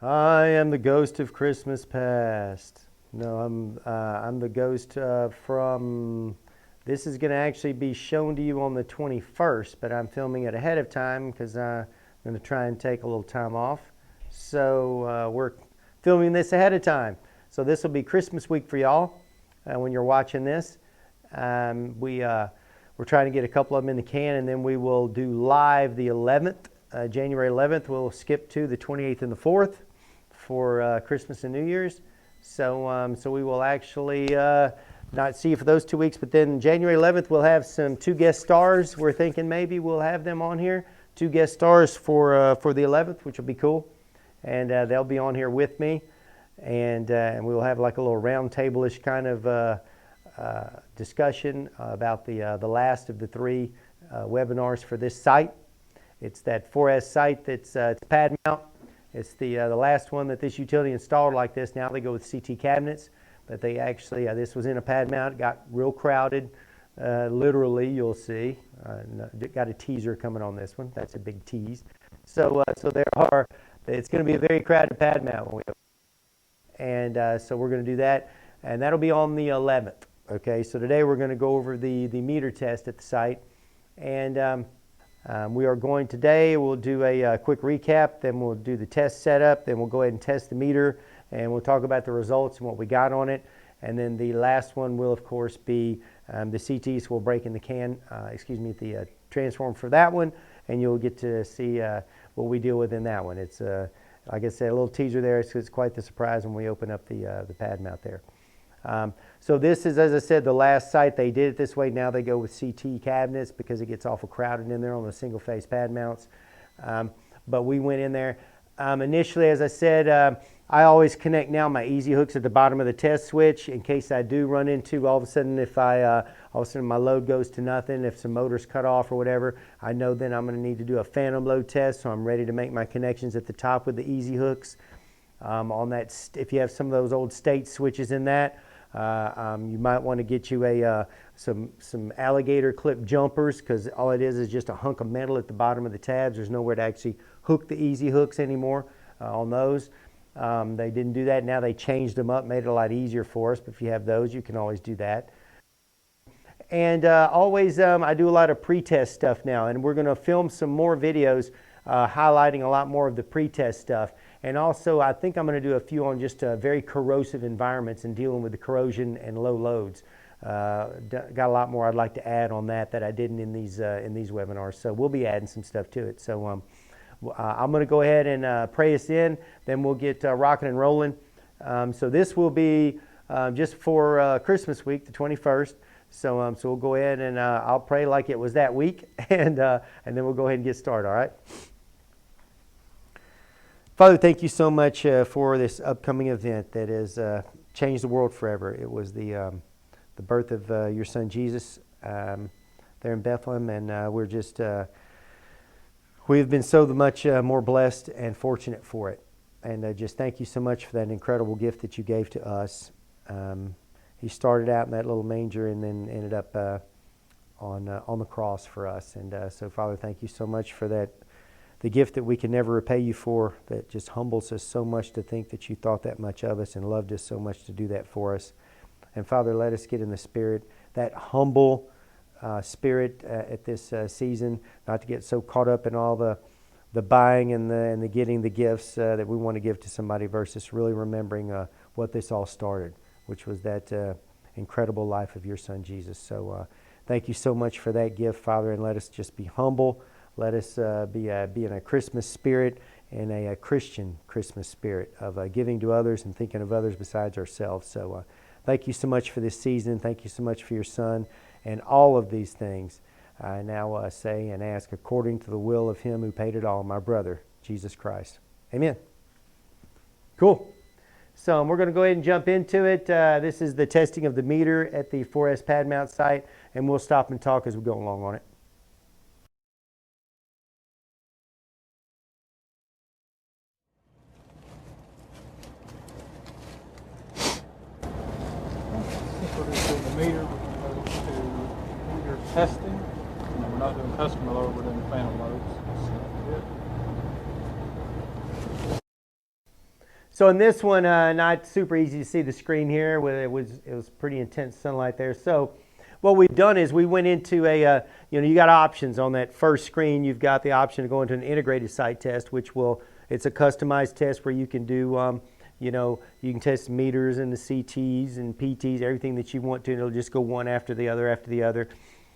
I am the ghost of Christmas past. No, I'm the ghost from. This is going to actually be shown to you on the 21st, but I'm filming it ahead of time because I'm going to try and take a little time off. So we're filming this ahead of time. So this will be Christmas week for y'all when you're watching this. We're trying to get a couple of them in the can, and then we will do live the 11th, January 11th. We'll skip to the 28th and the 4th for Christmas and New Year's. So we will actually not see you for those 2 weeks, but then January 11th we'll have two guest stars. We're thinking maybe we'll have them on here. Two guest stars for the 11th, which will be cool, and they'll be on here with me, and we'll have like a little round table-ish kind of discussion about the last of the three webinars for this site. It's that 4S site that's it's Padmount. It's the last one that this utility installed like this. Now they go with CT cabinets, but they actually, this was in a Padmount, got real crowded, literally, you'll see. Got a teaser coming on this one. That's a big tease. So it's going to be a very crowded Padmount when we open. And so we're going to do that, and that'll be on the 11th. Okay, so today we're going to go over the meter test at the site, and we are going today, we'll do a quick recap, then we'll do the test setup, then we'll go ahead and test the meter, and we'll talk about the results and what we got on it. And then the last one will, of course, be the CT, so we'll break in the transform for that one, and you'll get to see what we deal with in that one. It's, like I said, a little teaser there. It's quite the surprise when we open up the pad mount there. So this is, as I said, the last site. They did it this way. Now they go with CT cabinets because it gets awful crowded in there on the single phase pad mounts. But we went in there. Initially, as I said, I always connect now my easy hooks at the bottom of the test switch in case I do run into all of a sudden my load goes to nothing, if some motors cut off or whatever, I know then I'm going to need to do a phantom load test, so I'm ready to make my connections at the top with the easy hooks. On that, if you have some of those old state switches in that, you might want to get you some alligator clip jumpers, because all it is just a hunk of metal at the bottom of the tabs. There's nowhere to actually hook the easy hooks anymore on those. They didn't do that. Now they changed them up, made it a lot easier for us. But if you have those, you can always do that. And always, I do a lot of pre-test stuff now, and we're going to film some more videos highlighting a lot more of the pre-test stuff. And also, I think I'm going to do a few on just very corrosive environments and dealing with the corrosion and low loads. Got a lot more I'd like to add on that I didn't in these webinars. So we'll be adding some stuff to it. So I'm going to go ahead and pray us in. Then we'll get rocking and rolling. So this will be just for Christmas week, the 21st. So we'll go ahead and I'll pray like it was that week, and then we'll go ahead and get started. All right. Father, thank you so much for this upcoming event that has changed the world forever. It was the birth of your son Jesus there in Bethlehem, and we've been so much more blessed and fortunate for it. And just thank you so much for that incredible gift that you gave to us. He started out in that little manger and then ended up on the cross for us. And so, Father, thank you so much for that. The gift that we can never repay you for, that just humbles us so much to think that you thought that much of us and loved us so much to do that for us. And Father, let us get in the spirit, that humble spirit at this season, not to get so caught up in all the buying and the getting the gifts that we want to give to somebody, versus really remembering what this all started, which was that incredible life of your son Jesus. So thank you so much for that gift, Father, and let us just be humble. Let us be in a Christmas spirit and a Christian Christmas spirit of giving to others and thinking of others besides ourselves. So thank you so much for this season. Thank you so much for your son. And all of these things I now say and ask according to the will of him who paid it all, my brother, Jesus Christ. Amen. Cool. So we're going to go ahead and jump into it. This is the testing of the meter at the 4S pad mount site, and we'll stop and talk as we go along on it. The meter, we're going to go to meter testing, and we're not doing customer load, we're doing phantom loads. So in this one, not super easy to see the screen here. It was pretty intense sunlight there. So what we've done is we went into you got options on that first screen. You've got the option to go into an integrated site test, it's a customized test where you can do, you can test meters and the CTs and PTs, everything that you want to, and it'll just go one after the other.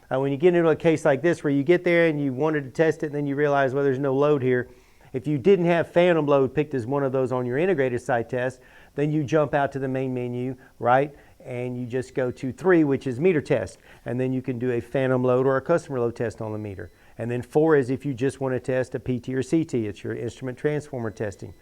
When you get into a case like this where you get there and you wanted to test it and then you realize, well, there's no load here. If you didn't have phantom load picked as one of those on your integrated site test, then you jump out to the main menu, right? And you just go to 3, which is meter test. And then you can do a phantom load or a customer load test on the meter. And then 4 is if you just want to test a PT or CT. It's your instrument transformer testing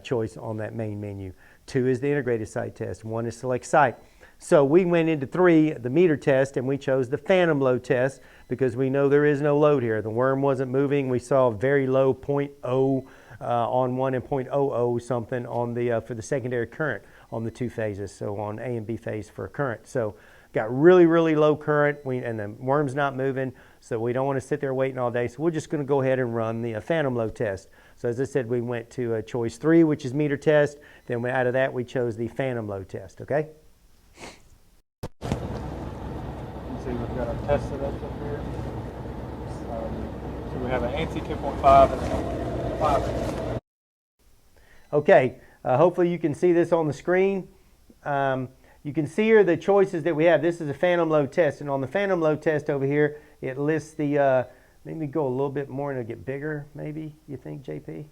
choice on that main menu. 2 is the integrated site test. 1 is select site. So we went into 3, the meter test, and we chose the phantom load test because we know there is no load here. The worm wasn't moving. We saw very low 0.0 on one and 0.00 something on the for the secondary current on the 2 phases. So on A and B phase for current. So got really, really low current, and the worm's not moving. So we don't want to sit there waiting all day. So we're just going to go ahead and run the phantom load test. So as I said, we went to choice 3, which is meter test. Then out of that, we chose the phantom load test. Okay. You can see we've got our test setups up here. So we have an ANSI 2.5 and a 5. Okay, hopefully you can see this on the screen. You can see here the choices that we have. This is a phantom load test, and on the phantom load test over here, it lists the, maybe go a little bit more and it'll get bigger, maybe, you think, JP?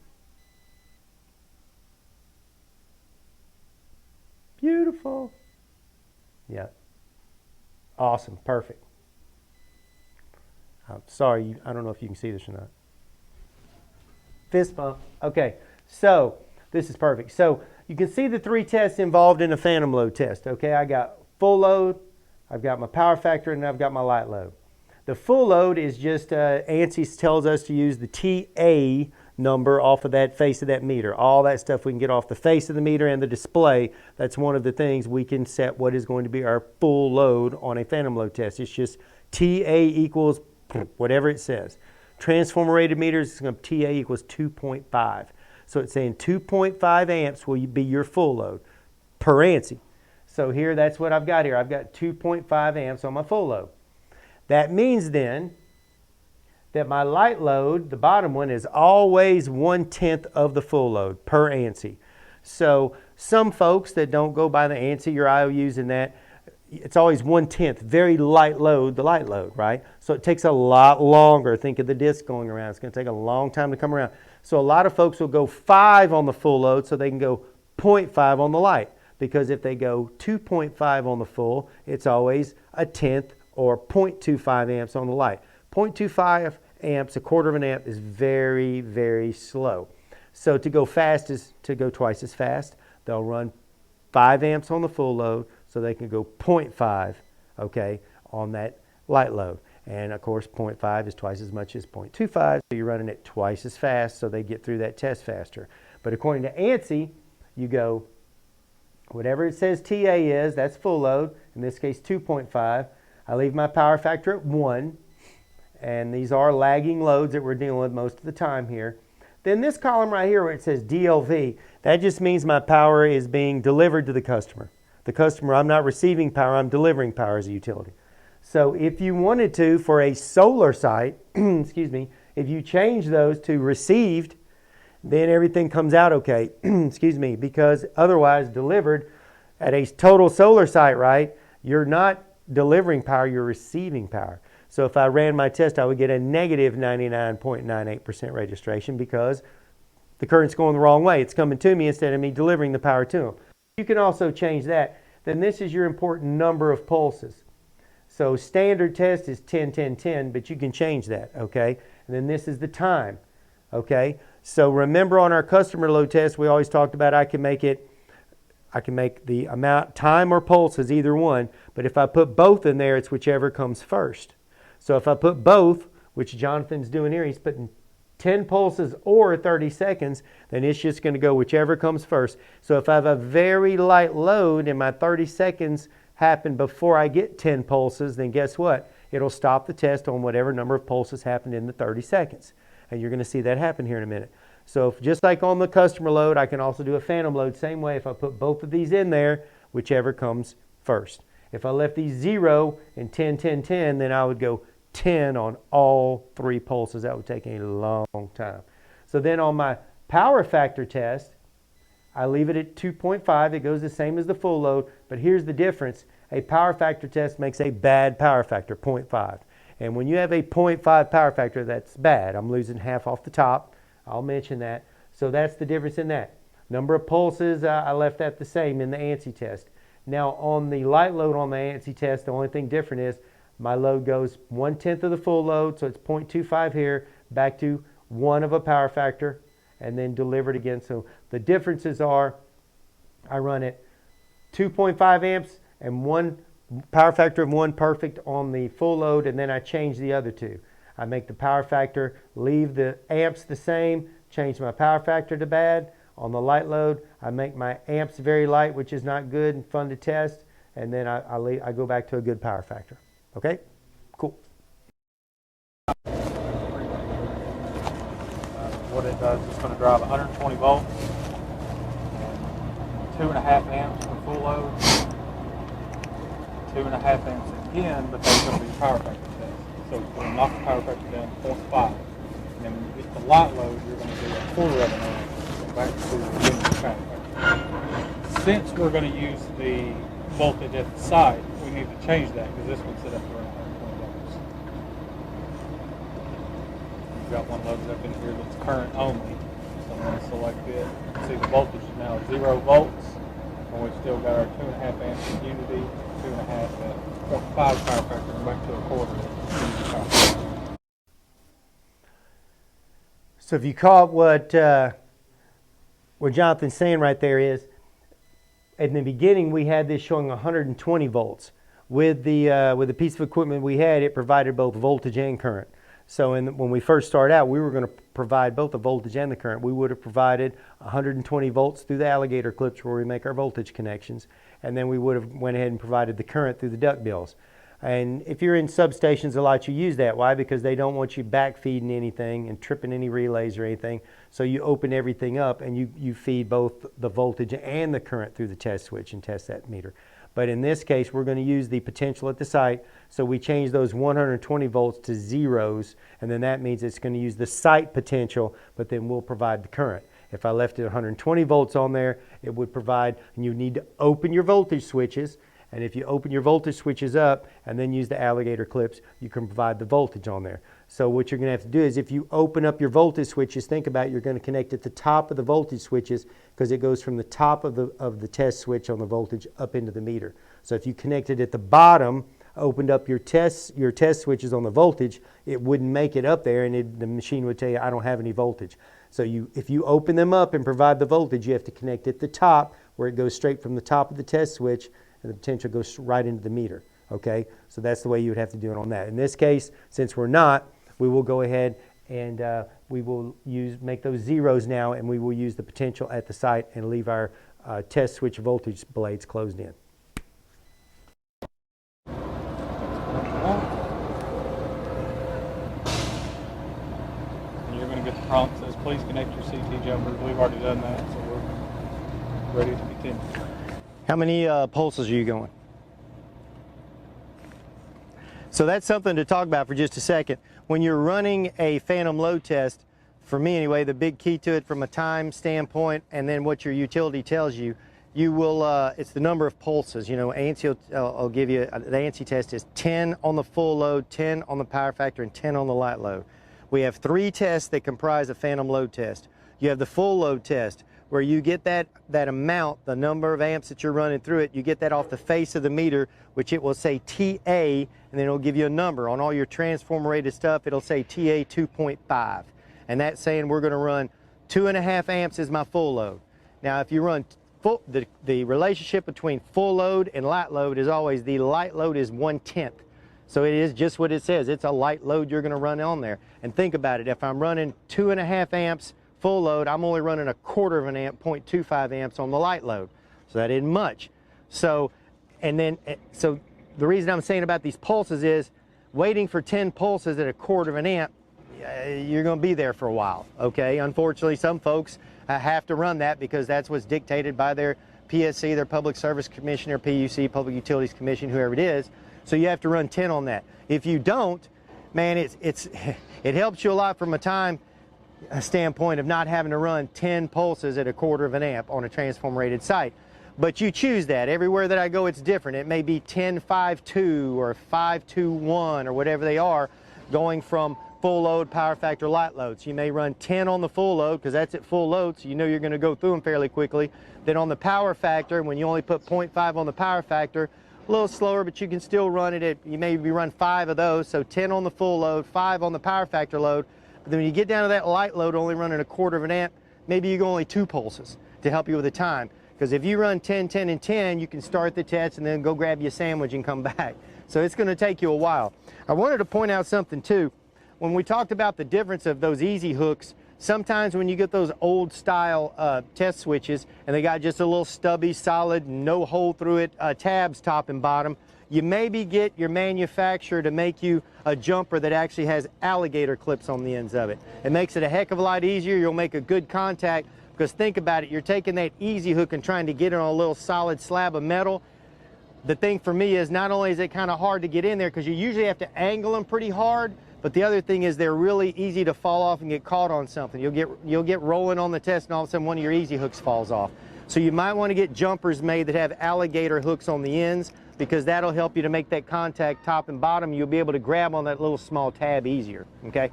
Beautiful. Yeah. Awesome. Perfect. I'm sorry, I don't know if you can see this or not. Fist bump. Okay, so this is perfect. So you can see the 3 tests involved in a phantom load test. Okay, I got full load, I've got my power factor, and I've got my light load. The full load is just, ANSI tells us to use the TA number off of that face of that meter. All that stuff we can get off the face of the meter and the display. That's one of the things we can set what is going to be our full load on a phantom load test. It's just TA equals whatever it says. Transformer rated meters, TA equals 2.5. So it's saying 2.5 amps will be your full load per ANSI. So here, that's what I've got here. I've got 2.5 amps on my full load. That means then that my light load, the bottom one, is always 1/10 of the full load per ANSI. So some folks that don't go by the ANSI or IOUs in that, it's always 1/10, very light load, the light load, right? So it takes a lot longer. Think of the disc going around. It's going to take a long time to come around. So a lot of folks will go 5 on the full load so they can go 0.5 on the light. Because if they go 2.5 on the full, it's always 1/10 or 0.25 amps on the light. 0.25 amps, 1/4 of an amp, is very, very slow. So to go fast is to go twice as fast. They'll run 5 amps on the full load so they can go 0.5, okay, on that light load. And of course 0.5 is twice as much as 0.25, so you're running it twice as fast so they get through that test faster. But according to ANSI, you go whatever it says TA is, that's full load, in this case 2.5. I leave my power factor at 1, and these are lagging loads that we're dealing with most of the time here. Then this column right here where it says DLV, that just means my power is being delivered to the customer. The customer, I'm not receiving power, I'm delivering power as a utility. So if you wanted to, for a solar site, excuse me, if you change those to received, then everything comes out okay, excuse me, because otherwise delivered at a total solar site, right, you're not delivering power, you're receiving power. So if I ran my test, I would get a negative 99.98% registration because the current's going the wrong way. It's coming to me instead of me delivering the power to them. You can also change that. Then this is your important number of pulses. So standard test is 10, 10, 10, but you can change that, okay? And then this is the time, okay? So remember on our customer load test, we always talked about I can make the amount, time or pulses, either one, but if I put both in there, it's whichever comes first. So if I put both, which Jonathan's doing here, he's putting 10 pulses or 30 seconds, then it's just going to go whichever comes first. So if I have a very light load and my 30 seconds happen before I get 10 pulses, then guess what? It'll stop the test on whatever number of pulses happened in the 30 seconds. And you're going to see that happen here in a minute. So if, just like on the customer load, I can also do a phantom load same way if I put both of these in there, whichever comes first. If I left these 0 and 10, 10, 10, then I would go 10 on all 3 pulses. That would take a long time. So then on my power factor test, I leave it at 2.5. It goes the same as the full load, but here's the difference. A power factor test makes a bad power factor, 0.5. And when you have a 0.5 power factor, that's bad. I'm losing half off the top. I'll mention that. So that's the difference in that. Number of pulses, I left that the same in the ANSI test. Now on the light load on the ANSI test, the only thing different is my load goes 1/10 of the full load, so it's 0.25 here, back to 1 of a power factor, and then delivered again. So the differences are, I run it 2.5 amps and 1 power factor of 1 perfect on the full load, and then I change the other 2. I make the power factor, leave the amps the same, change my power factor to bad. On the light load, I make my amps very light, which is not good and fun to test, and then I go back to a good power factor. Okay? Cool. What it does, it's going to drive 120 volts, 2.5 amps for full load, 2.5 amps again, but that's going to be the power factor test. So it's going to knock the power factor down to 0.5. And then when you get the light load, you're going to do 1/4 of an amp back to the beginning of the power factor. Since we're going to use the voltage at the site, we need to change that because this one's set up to around 120 volts. You've got one loaded up in here that's current only. So I'm going to select it. See the voltage is now 0 volts. And we've still got our 2.5 amps in unity, 2.5 at 0.5 power factor, and back to 1/4 at unity power factor. So if you caught what Jonathan's saying right there is, in the beginning we had this showing 120 volts. With the piece of equipment we had, it provided both voltage and current. So when we first started out, we were going to provide both the voltage and the current. We would have provided 120 volts through the alligator clips where we make our voltage connections, and then we would have went ahead and provided the current through the duct bills. And if you're in substations a lot, you use that. Why? Because they don't want you backfeeding anything and tripping any relays or anything. So you open everything up and you feed both the voltage and the current through the test switch and test that meter. But in this case, we're going to use the potential at the site. So we change those 120 volts to zeros, and then that means it's going to use the site potential, but then we'll provide the current. If I left it 120 volts on there, it would provide, and you need to open your voltage switches. And if you open your voltage switches up and then use the alligator clips, you can provide the voltage on there. So what you're going to have to do is if you open up your voltage switches, think about it, you're going to connect at the top of the voltage switches because it goes from the top of the test switch on the voltage up into the meter. So if you connected at the bottom, opened up your test switches on the voltage, it wouldn't make it up there, and the machine would tell you, I don't have any voltage. So if you open them up and provide the voltage, you have to connect at the top where it goes straight from the top of the test switch, and the potential goes right into the meter. Okay, so that's the way you would have to do it on that. In this case, since we're not, we will go ahead and we will make those zeros now, and we will use the potential at the site and leave our test switch voltage blades closed in. And you're going to get the prompt that says, please connect your CT jumpers. We've already done that, so we're ready to continue. How many pulses are you going? So that's something to talk about for just a second. When you're running a phantom load test, for me anyway, the big key to it from a time standpoint and then what your utility tells you, you will, it's the number of pulses. You know, ANSI will give you, the ANSI test is 10 on the full load, 10 on the power factor, and 10 on the light load. We have 3 tests that comprise a phantom load test. You have the full load test, where you get that amount, the number of amps that you're running through it, you get that off the face of the meter, which it will say TA, and then it'll give you a number. On all your transformer rated stuff, it'll say TA 2.5. And that's saying we're going to run 2.5 amps is my full load. Now, if you run the relationship between full load and light load is always the light load is 1/10. So it is just what it says. It's a light load you're going to run on there. And think about it. If I'm running 2.5 amps full load, I'm only running 1/4 of an amp, 0.25 amps on the light load. So that isn't much. So the reason I'm saying about these pulses is waiting for 10 pulses at 1/4 of an amp, you're going to be there for a while, okay? Unfortunately, some folks have to run that because that's what's dictated by their PSC, their Public Service Commission, or PUC, Public Utilities Commission, whoever it is. So you have to run 10 on that. If you don't, man, it helps you a lot from a time standpoint of not having to run 10 pulses at 1/4 of an amp on a transformer rated site. But you choose that. Everywhere that I go, it's different. It may be 10-5-2 or 5-2-1 or whatever they are, going from full load, power factor, light loads. You may run 10 on the full load because that's at full load, so you know you're going to go through them fairly quickly. Then on the power factor, when you only put 0.5 on the power factor, a little slower, but you can still run it at, you maybe run 5 of those, so 10 on the full load, 5 on the power factor load. But then when you get down to that light load, only running 1/4 of an amp, maybe you go only 2 pulses to help you with the time. Because if you run 10, 10, and 10, you can start the test and then go grab you a sandwich and come back. So it's going to take you a while. I wanted to point out something too. When we talked about the difference of those easy hooks, sometimes when you get those old style test switches and they got just a little stubby, solid, no hole through it tabs top and bottom, you maybe get your manufacturer to make you a jumper that actually has alligator clips on the ends of it. It makes it a heck of a lot easier. You'll make a good contact. Because think about it, you're taking that easy hook and trying to get it on a little solid slab of metal. The thing for me is not only is it kind of hard to get in there because you usually have to angle them pretty hard, but the other thing is they're really easy to fall off and get caught on something. You'll get rolling on the test and all of a sudden one of your easy hooks falls off. So you might want to get jumpers made that have alligator hooks on the ends because that'll help you to make that contact top and bottom. You'll be able to grab on that little small tab easier, okay?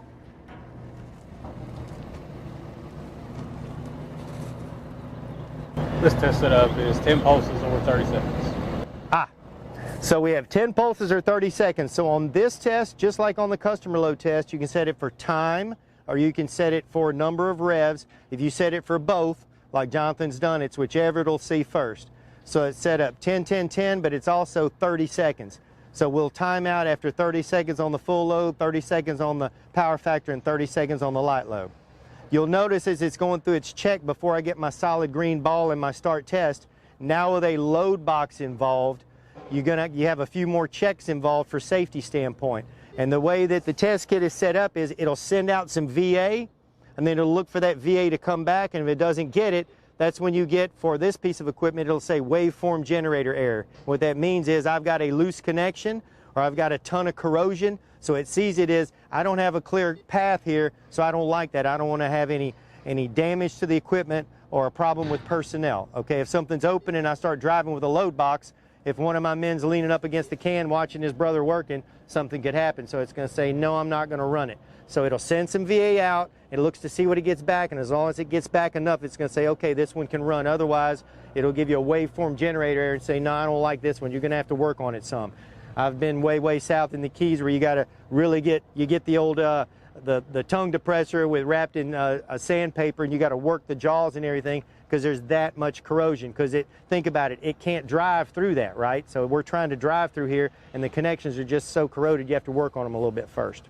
This test setup is 10 pulses over 30 seconds. So we have 10 pulses or 30 seconds. So on this test, just like on the customer load test, you can set it for time or you can set it for number of revs. If you set it for both, like Jonathan's done, it's whichever it'll see first. So it's set up 10, 10, 10, but it's also 30 seconds. So we'll time out after 30 seconds on the full load, 30 seconds on the power factor, and 30 seconds on the light load. You'll notice as it's going through its check before I get my solid green ball in my start test, now with a load box involved, you have a few more checks involved for safety standpoint. And the way that the test kit is set up is it'll send out some VA, and then it'll look for that VA to come back, and if it doesn't get it, that's when you get, for this piece of equipment, it'll say waveform generator error. What that means is I've got a loose connection or I've got a ton of corrosion. So it sees it as, I don't have a clear path here, so I don't like that. I don't want to have any damage to the equipment or a problem with personnel. Okay, if something's open and I start driving with a load box, if one of my men's leaning up against the can watching his brother working, something could happen. So it's going to say, no, I'm not going to run it. So it'll send some VA out, it looks to see what it gets back, and as long as it gets back enough, it's going to say, okay, this one can run. Otherwise, it'll give you a waveform generator error and say, no, I don't like this one. You're going to have to work on it some. I've been way south in the Keys where you got to really get the old the tongue depressor with wrapped in a sandpaper, and you got to work the jaws and everything because there's that much corrosion. Because think about it, it can't drive through that, right? So we're trying to drive through here, and the connections are just so corroded you have to work on them a little bit first.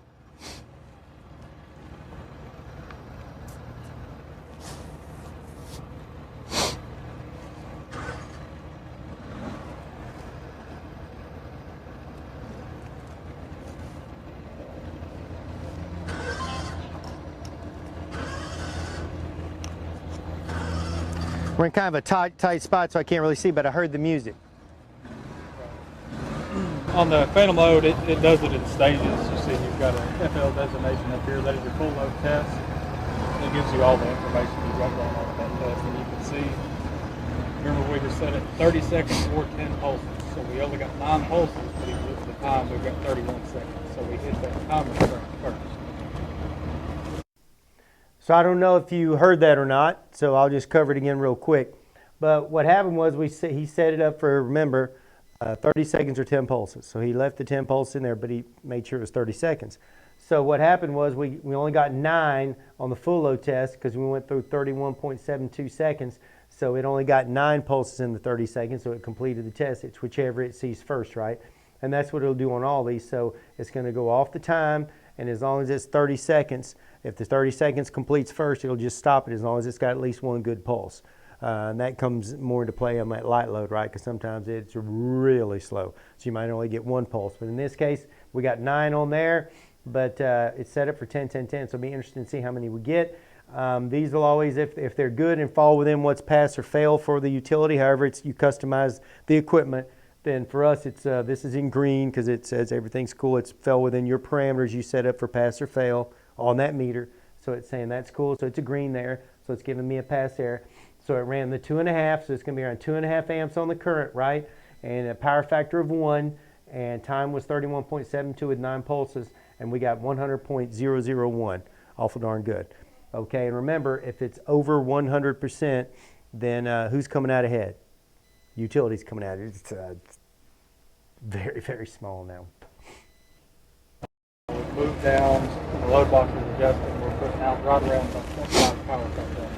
We're in kind of a tight spot, so I can't really see, but I heard the music. On the phantom load, it does it in stages. You see you've got a FL designation up here. That is your full load test. It gives you all the information you've got going on with that test. And you can see, remember we just set it 30 seconds or 10 pulses. So we only got 9 pulses, but if you look at the time, we've got 31 seconds. So we hit that timer first. So I don't know if you heard that or not, so I'll just cover it again real quick. But what happened was he set it up for, remember, 30 seconds or 10 pulses. So he left the 10 pulses in there, but he made sure it was 30 seconds. So what happened was we only got 9 on the full load test because we went through 31.72 seconds. So it only got 9 pulses in the 30 seconds, so it completed the test. It's whichever it sees first, right? And that's what it'll do on all these. So it's going to go off the time, and as long as it's 30 seconds, if the 30 seconds completes first, it'll just stop it as long as it's got at least one good pulse. And that comes more into play on that light load, right? Because sometimes it's really slow. So you might only get 1 pulse. But in this case, we got 9 on there. but it's set up for 10, 10, 10. So it'll be interesting to see how many we get. These will always, if they're good and fall within what's pass or fail for the utility, however you customize the equipment, then for us it's this is in green because it says everything's cool. It's fell within your parameters you set up for pass or fail on that meter. So it's saying that's cool. So it's a green there. So it's giving me a pass there. So it ran the 2.5. So it's going to be around 2.5 amps on the current, right? And a power factor of 1. And time was 31.72 with 9 pulses. And we got 100.001. Awful darn good. Okay, and remember, if it's over 100%, then who's coming out ahead? Utility's coming out. It's very, very small now. We've moved down, the load box is adjusted, we're putting out right around the 25 power factor.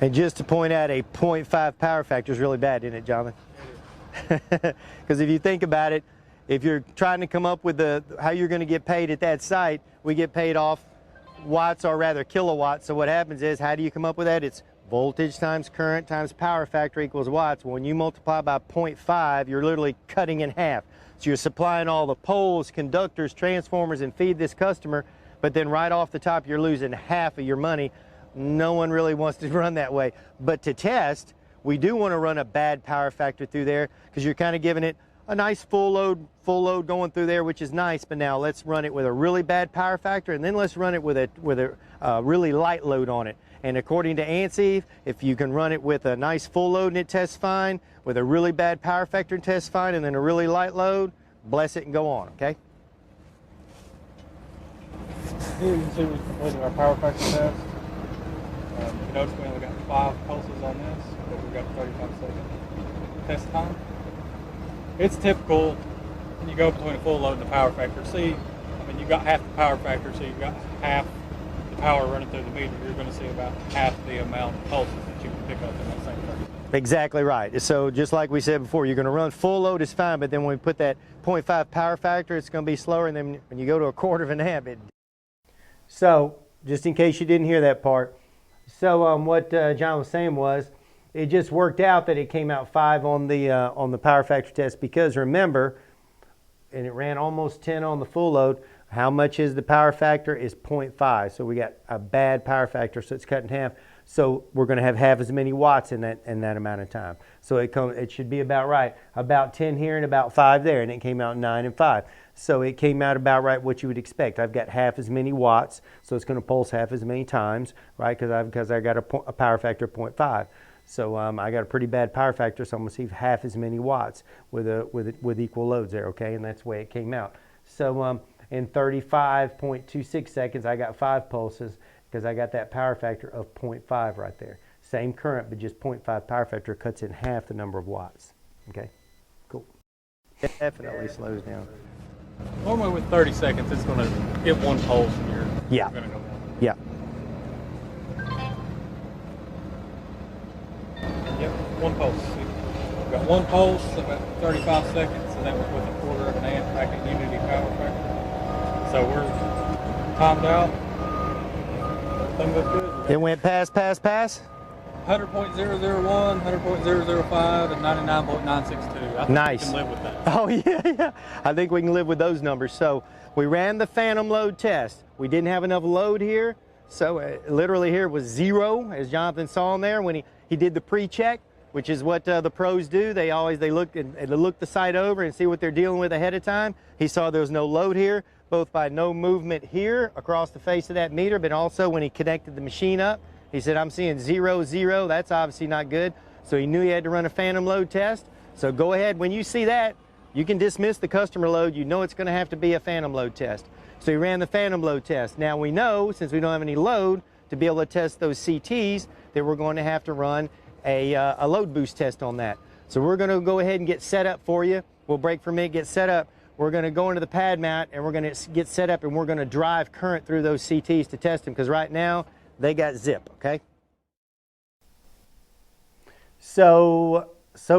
And just to point out, a 0.5 power factor is really bad, isn't it, Jonathan? Because if you think about it, if you're trying to come up with how you're going to get paid at that site, we get paid off watts, or rather kilowatts. So what happens is, how do you come up with that? It's voltage times current times power factor equals watts. When you multiply by 0.5, you're literally cutting in half. So you're supplying all the poles, conductors, transformers, and feed this customer, but then right off the top, you're losing half of your money. No one really wants to run that way. But to test, we do want to run a bad power factor through there because you're kind of giving it a nice full load going through there, which is nice. But now let's run it with a really bad power factor, and then let's run it with a really light load on it. And according to ANSI, if you can run it with a nice full load and it tests fine, with a really bad power factor and tests fine, and then a really light load, bless it and go on, okay? Here you can see we completed our power factor test. You notice we only got 5 pulses on this, but we've got 35-second test time. It's typical when you go between a full load and the power factor. See, I mean, you've got half the power factor, so you've got half the power running through the meter. You're going to see about half the amount of pulses that you can pick up in that same 30 seconds. Exactly right. So just like we said before, you're going to run full load is fine, but then when we put that 0.5 power factor, it's going to be slower, and then when you go to a quarter of an amp, it... So, just in case you didn't hear that part, so what John was saying was, it just worked out that it came out 5 on the power factor test, because remember, and it ran almost 10 on the full load. How much is the power factor? Is 0.5. So we got a bad power factor, so it's cut in half. So we're going to have half as many watts in that amount of time. So it should be about right. About 10 here and about 5 there, and it came out 9 and 5. So it came out about right what you would expect. I've got half as many watts, so it's going to pulse half as many times, right? Because I got a power factor of 0.5. So I got a pretty bad power factor, so I'm going to see half as many watts with equal loads there, okay? And that's the way it came out. So in 35.26 seconds, I got 5 pulses because I got that power factor of 0.5 right there. Same current, but just 0.5 power factor cuts in half the number of watts, okay? Cool. It definitely slows down. Normally with 30 seconds, it's going to get 1 pulse and you're going to go down. Yeah. Yep, 1 pulse. We've got 1 pulse, about 35 seconds, and then we're with a quarter of an amp back in unity power factor. So we're timed out. Everything looks good. It went pass. 100.001, 100.005, and 99.962. I think Nice. we can live with that. Oh, yeah. I think we can live with those numbers. So we ran the phantom load test. We didn't have enough load here. So literally here was 0, as Jonathan saw in there when he did the pre-check, which is what the pros do. They look the site over and see what they're dealing with ahead of time. He saw there was no load here, both by no movement here across the face of that meter, but also when he connected the machine up. He said, I'm seeing 0, 0. That's obviously not good. So he knew he had to run a phantom load test. So go ahead, when you see that, you can dismiss the customer load. You know it's going to have to be a phantom load test. So he ran the phantom load test. Now we know, since we don't have any load, to be able to test those CTs, that we're going to have to run a load boost test on that. So we're going to go ahead and get set up for you. We'll break for a minute, get set up. We're going to go into the Padmount, and we're going to get set up, and we're going to drive current through those CTs to test them, because right now, they got zip, okay? So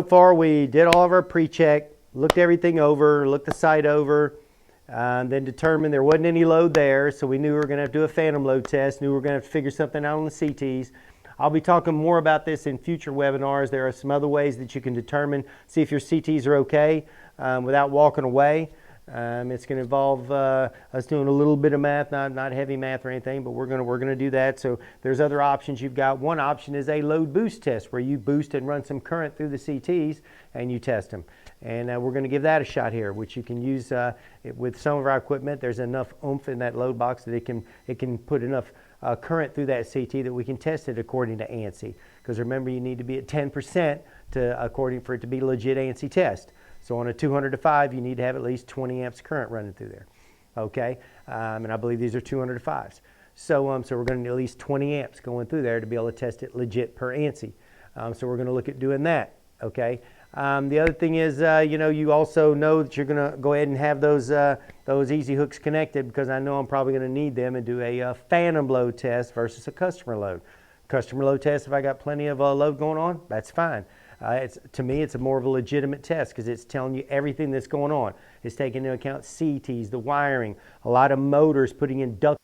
far we did all of our pre-check, looked everything over, looked the site over, then determined there wasn't any load there, so we knew we were going to have to do a phantom load test, knew we were going to have to figure something out on the CTs. I'll be talking more about this in future webinars. There are some other ways that you can determine, see if your CTs are okay without walking away. It's going to involve us doing a little bit of math, not heavy math or anything, but we're going to do that. So there's other options you've got. One option is a load boost test, where you boost and run some current through the CTs and you test them. And we're going to give that a shot here, which you can use with some of our equipment. There's enough oomph in that load box that it can put enough current through that CT that we can test it according to ANSI. Because remember, you need to be at 10% for it to be a legit ANSI test. So on a 200 to 5, you need to have at least 20 amps current running through there. Okay, and I believe these are 200 to 5s. So we're going to need at least 20 amps going through there to be able to test it legit per ANSI. So we're going to look at doing that. Okay. The other thing is, you also know that you're going to go ahead and have those easy hooks connected, because I know I'm probably going to need them, and do a phantom load test versus a customer load. Customer load test, if I got plenty of load going on, that's fine. To me, it's more of a legitimate test, because it's telling you everything that's going on. It's taking into account CTs, the wiring, a lot of motors putting in duct,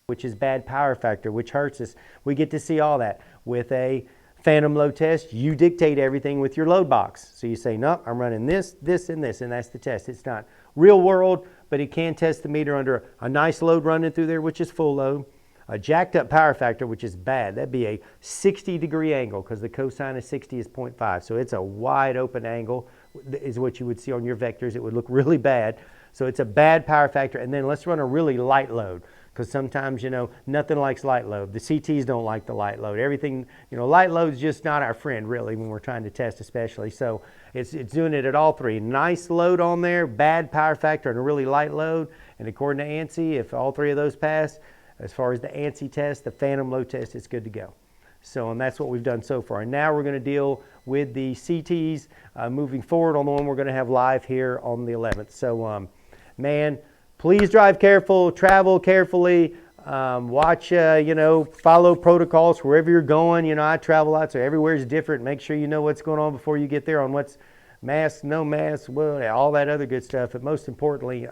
which is bad power factor, which hurts us. We get to see all that. With a phantom load test, you dictate everything with your load box. So you say, no, I'm running this, this, and this, and that's the test. It's not real world, but it can test the meter under a nice load running through there, which is full load. A jacked up power factor, which is bad. That'd be a 60-degree angle, because the cosine of 60 is 0.5. So it's a wide open angle, is what you would see on your vectors. It would look really bad. So it's a bad power factor. And then let's run a really light load, because sometimes, nothing likes light load. The CTs don't like the light load. Everything, light load's just not our friend, really, when we're trying to test especially. So it's doing it at all three. Nice load on there, bad power factor, and a really light load. And according to ANSI, if all three of those pass, as far as the ANSI test, the phantom load test, it's good to go. So, and that's what we've done so far. And now we're going to deal with the CTs moving forward on the one we're going to have live here on the 11th. So, man, please drive careful, travel carefully, watch, follow protocols wherever you're going. I travel a lot, so everywhere is different. Make sure you know what's going on before you get there on what's mask, no mask, well, all that other good stuff. But most importantly,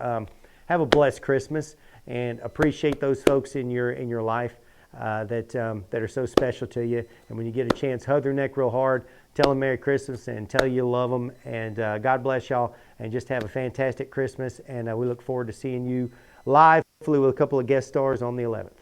have a blessed Christmas, and appreciate those folks in your life that are so special to you. And when you get a chance, hug their neck real hard, tell them Merry Christmas, and tell you love them. And God bless y'all, and just have a fantastic Christmas. And we look forward to seeing you live, hopefully with a couple of guest stars on the 11th.